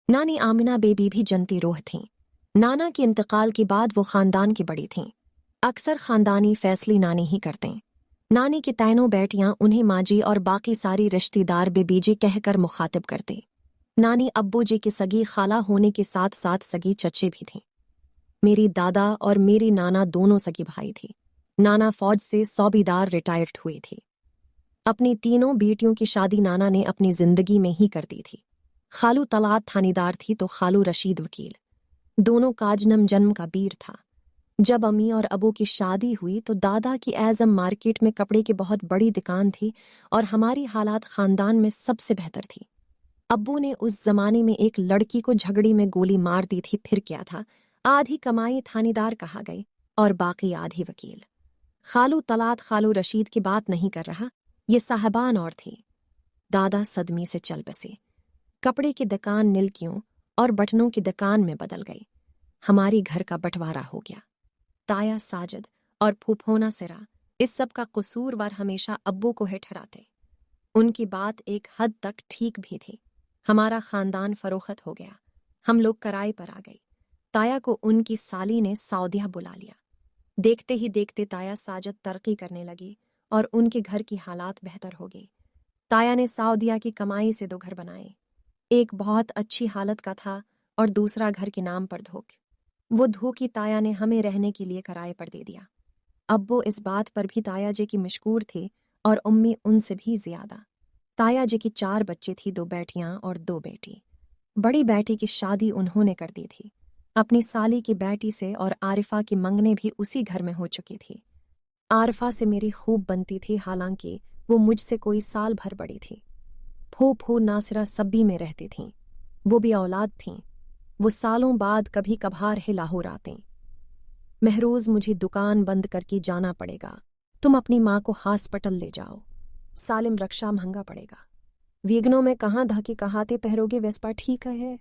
नानी आमिना बेबी भी जनती रोह थीं। नाना के इंतकाल के बाद वो खानदान की बड़ी थीं। अक्सर खानदानी फैसले नानी ही करते। नानी की तैनों बेटियां उन्हें माजी और बाकी सारी रिश्तेदार बेबीजी कहकर मुखातिब करती। नानी अब्बू जी की सगी खाला होने के साथ साथ सगी चचे भी थीं। मेरी दादा और मेरी नाना दोनों सगी भाई थी। नाना फौज से सूबेदार रिटायर्ड हुए थे। अपनी तीनों बेटियों की शादी नाना ने अपनी जिंदगी में ही कर दी थी। खालू तलात थानेदार थी तो खालू रशीद वकील। दोनों काजनम जन्म का बीर था। जब अम्मी और अबू की शादी हुई तो दादा की एज़म मार्केट में कपड़े की बहुत बड़ी दुकान थी और हमारी हालात खानदान में सबसे बेहतर थी। अब्बू ने उस जमाने में एक लड़की को झगड़ी में गोली मार दी थी, फिर क्या था, आधी कमाई थानेदार कहा गई और बाकी आधी वकील। खालू तलात खालू रशीद की बात नहीं कर रहा, ये साहबान और थी। दादा सदमे से चल बसे। कपड़े की दुकान निलकियों और बटनों की दुकान में बदल गई। हमारी घर का बंटवारा हो गया। ताया साजिद और फूफोना सिरा इस सब का कसूरवार हमेशा अब्बू को ही ठहराते। उनकी बात एक हद तक ठीक भी थी। हमारा खानदान फरोख्त हो गया। हम लोग किराए पर आ गए। ताया को उनकी साली ने सऊदिया बुला लिया। देखते ही देखते ताया साजिद तरक्की करने लगी और उनके घर की हालात बेहतर हो गई। ताया ने सऊदिया की कमाई से 2 घर बनाए। एक बहुत अच्छी हालत का था और दूसरा घर के नाम पर धोख। वो धोखी ताया ने हमें रहने के लिए किराए पर दे दिया। अब्बू इस बात पर भी ताया जी की मशकूर थे और उम्मी उनसे भी ज्यादा। ताया जी की 4 बच्चे थी, 2 बेटियां और 2 बेटी। बड़ी बेटी की शादी उन्होंने कर दी थी। अपनी साली की बेटी से और आरिफा की मंगने भी उसी घर में हो चुकी थी। आरिफा से मेरी खूब बनती थी, हालांकि वो मुझसे कोई साल भर बड़ी थी। फूफू नासिरा सब्बी में रहती थीं। वो भी औलाद थीं। वो सालों बाद कभी कभार ही लाहौर आते। महरोज मुझे दुकान बंद करके जाना पड़ेगा। तुम अपनी माँ को हॉस्पिटल ले जाओ। सालिम रक्षा महंगा पड़ेगा। वेगनों में कहाँ धके कहाते पहरोगे, वेस्पा ठीक है।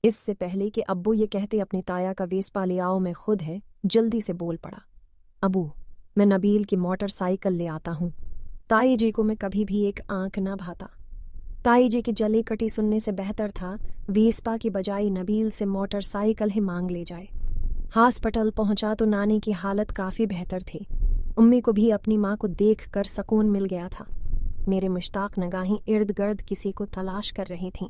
इससे पहले कि अब्बू ये कहते अपनी ताया का वेस्पा ले आओ, मैं खुद है जल्दी से बोल पड़ा। अबू, मैं नबील की मोटरसाइकिल ले आता हूँ। ताई जी को मैं कभी भी एक आंख ना भाता। ताई जी की जली कटी सुनने से बेहतर था वेस्पा की बजाय नबील से मोटरसाइकिल ही मांग ले जाए। हॉस्पिटल पहुंचा तो नानी की हालत काफी बेहतर थी। उम्मी को भी अपनी माँ को देख कर सुकून मिल गया था। मेरे मुश्ताक निगाहें इर्द गिर्द किसी को तलाश कर रही थीं।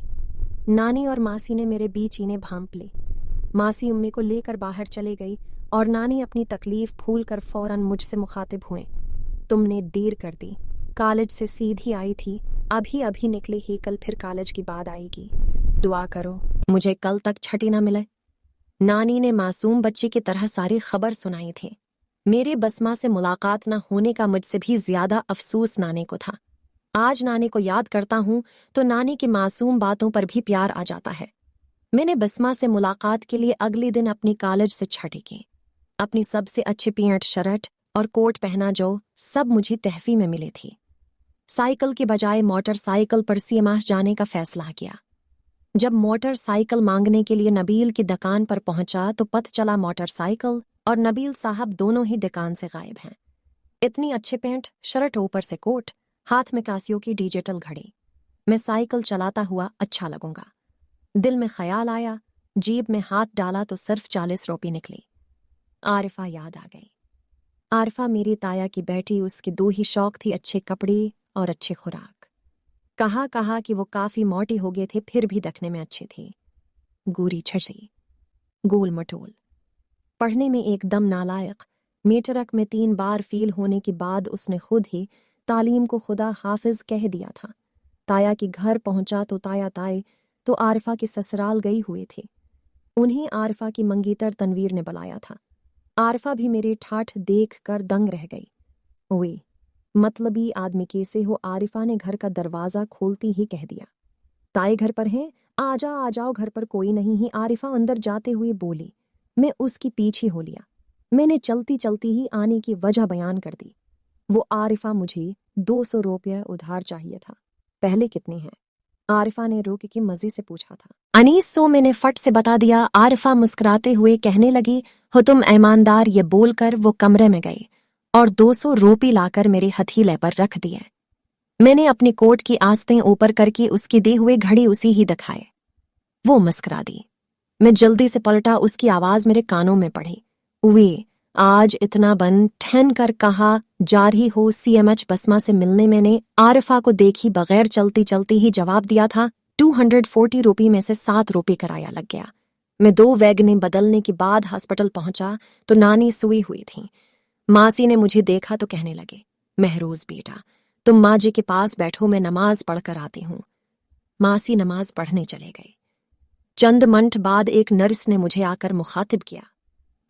नानी और मासी ने मेरे बीच इन्हें भांप ली। मासी उम्मी को लेकर बाहर चली गई और नानी अपनी तकलीफ भूल कर फौरन मुझसे मुखातिब हुए। तुमने देर कर दी। कॉलेज से सीधी आई थी, अभी अभी निकली ही, कल फिर कॉलेज की बात आएगी। दुआ करो मुझे कल तक छठी ना मिले। नानी ने मासूम बच्चे की तरह सारी खबर सुनाई थी। मेरे बसमा से मुलाकात न होने का मुझसे भी ज्यादा अफसोस नानी को था। आज नानी को याद करता हूँ तो नानी की मासूम बातों पर भी प्यार आ जाता है। मैंने बसमा से मुलाकात के लिए अगले दिन अपनी कॉलेज से छठी की। अपनी सबसे अच्छी पैंट शर्ट और कोट पहना जो सब मुझे तहफी में मिले थी। साइकिल के बजाय मोटरसाइकिल पर सीमास जाने का फैसला किया। जब मोटरसाइकिल मांगने के लिए नबील की दुकान पर पहुंचा तो पता चला मोटरसाइकिल और नबील साहब दोनों ही दुकान से गायब हैं। इतनी अच्छे पैंट शर्ट, ऊपर से कोट, हाथ में कासियो की डिजिटल घड़ी। मैं साइकिल चलाता हुआ अच्छा लगूंगा। दिल में ख्याल आया, जेब में हाथ डाला तो सिर्फ 40 रुपये निकली। आरिफा याद आ गई। आरिफा मेरी ताया की बेटी, उसकी 2 ही शौक थी, अच्छे कपड़े और अच्छी खुराक। कहा कि वो काफी मोटी हो गए थे, फिर भी दिखने में अच्छी थी। गोरी छठी, गोल मटोल, पढ़ने में एकदम नालायक। मेट्रिक में 3 बार फेल होने के बाद उसने खुद ही तालीम को खुदा हाफिज कह दिया था। ताया के घर पहुंचा तो ताया ताए तो आरिफा की ससुराल गई हुए थे। उन्हें आरिफा की मंगीतर तनवीर ने बुलाया था। आरिफा भी मेरे ठाठ देख कर दंग रह गई। ओए मतलबी आदमी कैसे हो? आरिफा ने घर का दरवाजा खोलती ही कह दिया। ताए घर पर हैं? आ जाओ, घर पर कोई नहीं है। आरिफा अंदर जाते हुए बोली। मैं उसकी पीछे हो लिया। मैंने चलती चलती ही आने की वजह बयान कर दी। वो आरिफा, मुझे 200 रुपये उधार चाहिए था। पहले कितने हैं? आरिफा ने रोक के मजे से पूछा था। अनीस, सो मैंने फट से बता दिया। आरिफा मुस्कुराते हुए कहने लगी, हो तुम ईमानदार। ये बोलकर वो कमरे में गई और 200 रुपये लाकर मेरे हथेली पर रख दिए। मैंने अपनी कोट की आस्तें ऊपर करके उसकी दी हुए घड़ी उसी ही दिखाए। वो मुस्कुरा दी। मैं जल्दी से पलटा, उसकी आवाज मेरे कानों में पड़ी। वे आज इतना बन ठन कर कहा जा रही हो CMH बसमा से मिलने। मैंने आरिफा को देखी बगैर चलती चलती ही जवाब दिया था। 240 रुपये में से 7 रुपये किराया लग गया। मैं 2 वैगनें बदलने के बाद हॉस्पिटल पहुंचा तो नानी सोई हुई थी। मासी ने मुझे देखा तो कहने लगे, महरोज बेटा, तुम माँ जी के पास बैठो, मैं नमाज पढ़कर आती हूँ। मासी नमाज पढ़ने चले गए। चंद मिनट बाद एक नर्स ने मुझे आकर मुखातिब किया,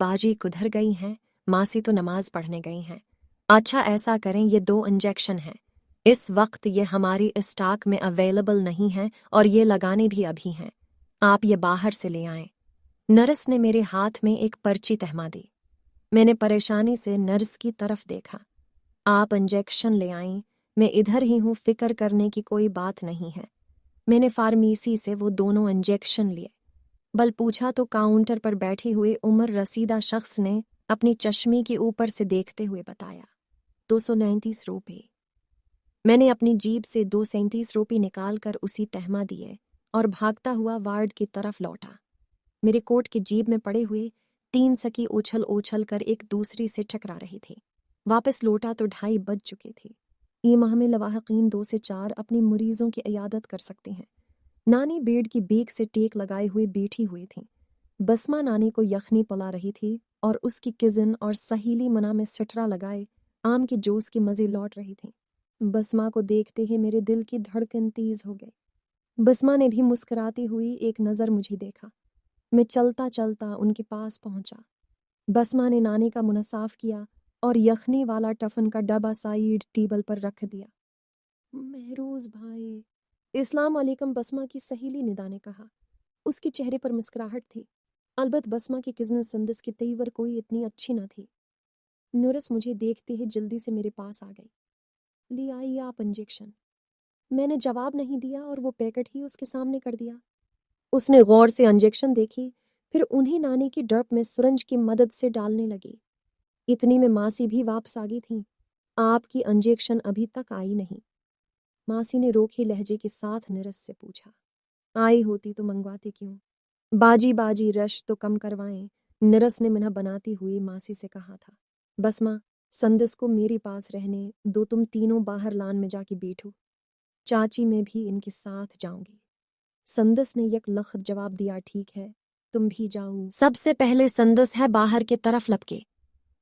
बाजी किधर गई हैं? मासी तो नमाज पढ़ने गई हैं। अच्छा ऐसा करें, ये 2 इंजेक्शन हैं, इस वक्त ये हमारी स्टॉक में अवेलेबल नहीं है और ये लगाने भी अभी हैं, आप ये बाहर से ले आएं। नर्स ने मेरे हाथ में एक पर्ची थमा दी। मैंने परेशानी से नर्स की तरफ देखा। आप इंजेक्शन ले आईं, मैं इधर ही हूँ, फिक्र करने की कोई बात नहीं है। मैंने फार्मेसी से वो दोनों इंजेक्शन लिए। बल पूछा तो काउंटर पर बैठी हुई उम्र रसीदा शख्स ने अपनी चश्मे के ऊपर से देखते हुए बताया, 239 रुपये। मैंने अपनी जेब से 237 रुपये निकाल कर उसी तहमा दिए और भागता हुआ वार्ड की तरफ लौटा। मेरे कोट की जेब में पड़े हुए 3 सकी उछल उछल कर एक दूसरी से टकरा रही थी। वापस लौटा तो 2:30 बज चुके थे। ई माह में लवाहकीन 2 से 4 अपनी मरीजों की इयादत कर सकते हैं। नानी बेड की बेक से टेक लगाए हुए बैठी हुई थी। बसमा नानी को यखनी पिला रही थी और उसकी किजन और सहेली मना में सटरा लगाए आम के जूस के मजे लौट रही थी। बसमा को देखते ही मेरे दिल की धड़कन तेज हो गई। बसमा ने भी मुस्कुराती हुई एक नज़र मुझे देखा। मैं चलता चलता उनके पास पहुंचा। बसमा ने नानी का मुंह साफ किया और यखनी वाला टफन का डब्बा साइड टेबल पर रख दिया। महरोज भाई, इस्लाम वालेकुम, बसमा की सहेली निदा ने कहा। उसके चेहरे पर मुस्कुराहट थी। अलबत् बसमा की किज़न संदस की तेवर कोई इतनी अच्छी न थी। नूरस मुझे देखते ही जल्दी से मेरे पास आ गई। ले आइए आप इंजेक्शन। मैंने जवाब नहीं दिया और वो पैकेट ही उसके सामने कर दिया। उसने गौर से इंजेक्शन देखी, फिर उन्हीं नानी की ड्रप में सुरंज की मदद से डालने लगी। इतनी में मासी भी वापस आ गई थी। आपकी इंजेक्शन अभी तक आई नहीं, मासी ने रोखे लहजे के साथ निरस से पूछा। आई होती तो मंगवाते क्यों? बाजी बाजी रश तो कम करवाएं, निरस ने मिन्हा बनाती हुई मासी से कहा था। बसमा, संदस को मेरे पास रहने दो, तुम तीनों बाहर लान में जाके बैठो। चाची मैं भी इनके साथ जाऊंगी। संदस ने एक लख्त जवाब दिया, ठीक है, तुम भी जाओ। सबसे पहले संदस है बाहर के तरफ लपके,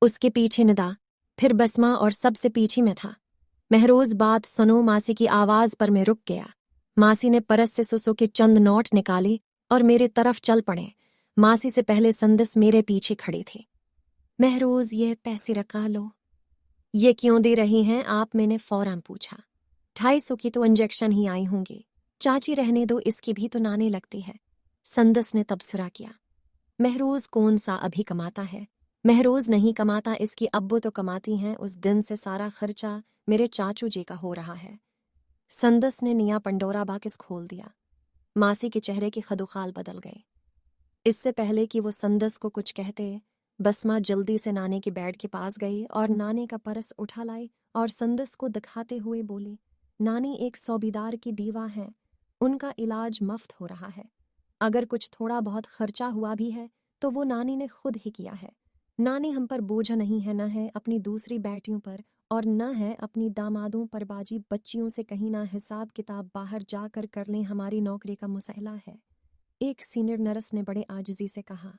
उसके पीछे निदा, फिर बसमा और सबसे पीछे में था। महरोज बात सुनो, मासी की आवाज पर मैं रुक गया। मासी ने परस से सुसो के चंद नोट निकाले और मेरे तरफ चल पड़े। मासी से पहले संदस मेरे पीछे खड़े थे। महरोज, ये पैसे रखा लो। ये क्यों दे रही हैं आप? मैंने फौरन पूछा। 250 की तो इंजेक्शन ही आई होंगी, चाची रहने दो, इसकी भी तो नानी लगती है। संदस ने तबसरा किया। महरोज कौन सा अभी कमाता है? महरोज नहीं कमाता, इसकी अब्बू तो कमाती हैं। उस दिन से सारा खर्चा मेरे चाचू जी का हो रहा है। संदस ने निया पंडोरा बाकिस खोल दिया। मासी के चेहरे की खदुखाल बदल गए। इससे पहले कि वो संदस को कुछ कहते, बसमा जल्दी से नानी के बेड के पास गई और नानी का परस उठा लाई और संदस को दिखाते हुए बोली, नानी एक सौबीदार की बीवा हैं, उनका इलाज मुफ्त हो रहा है। अगर कुछ थोड़ा बहुत खर्चा हुआ भी है तो वो नानी ने खुद ही किया है। नानी हम पर बोझ नहीं है, न है अपनी दूसरी बेटियों पर और न है अपनी दामादों पर। बाजी बच्चियों से कहीं ना हिसाब किताब बाहर जाकर कर लें, हमारी नौकरी का मुसहला है। एक सीनियर नर्स ने बड़े आजिजी से कहा।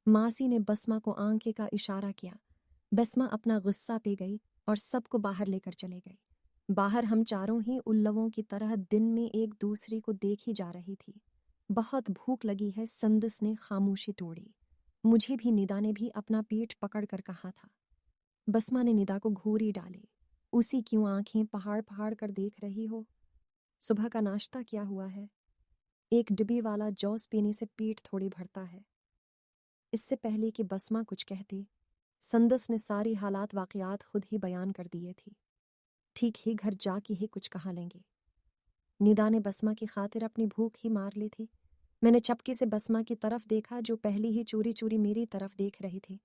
मासी ने बसमा को आंखें का इशारा किया। बसमा अपना गुस्सा पी गई और सबको बाहर लेकर चले गई। बाहर हम चारों ही उल्लवों की तरह दिन में एक दूसरे को देखी जा रही थी। बहुत भूख लगी है, संदस ने खामोशी तोड़ी। मुझे भी निदा ने भी अपना पेट पकड़ कर कहा था। बसमा ने निदा को घूरी डाली। उसी क्यों आंखें पहाड़ पहाड़ कर देख रही हो? सुबह का नाश्ता क्या हुआ है? एक डिब्बी वाला जूस पीने से पेट थोड़ी भरता है। इससे पहले कि बसमा कुछ कहती, संदस ने सारी हालात वाक़यात खुद ही बयान कर दिए थी। ठीक ही घर जाके ही कुछ कहा लेंगे। निदा ने बसमा की खातिर अपनी भूख ही मार ली थी। मैंने चपके से बसमा की तरफ देखा जो पहली ही चोरी चोरी मेरी तरफ देख रही थी।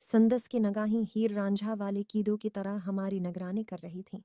संदस की नगाहें हीर रांझा वाले कीदों की तरह हमारी निगरानी कर रही थीं।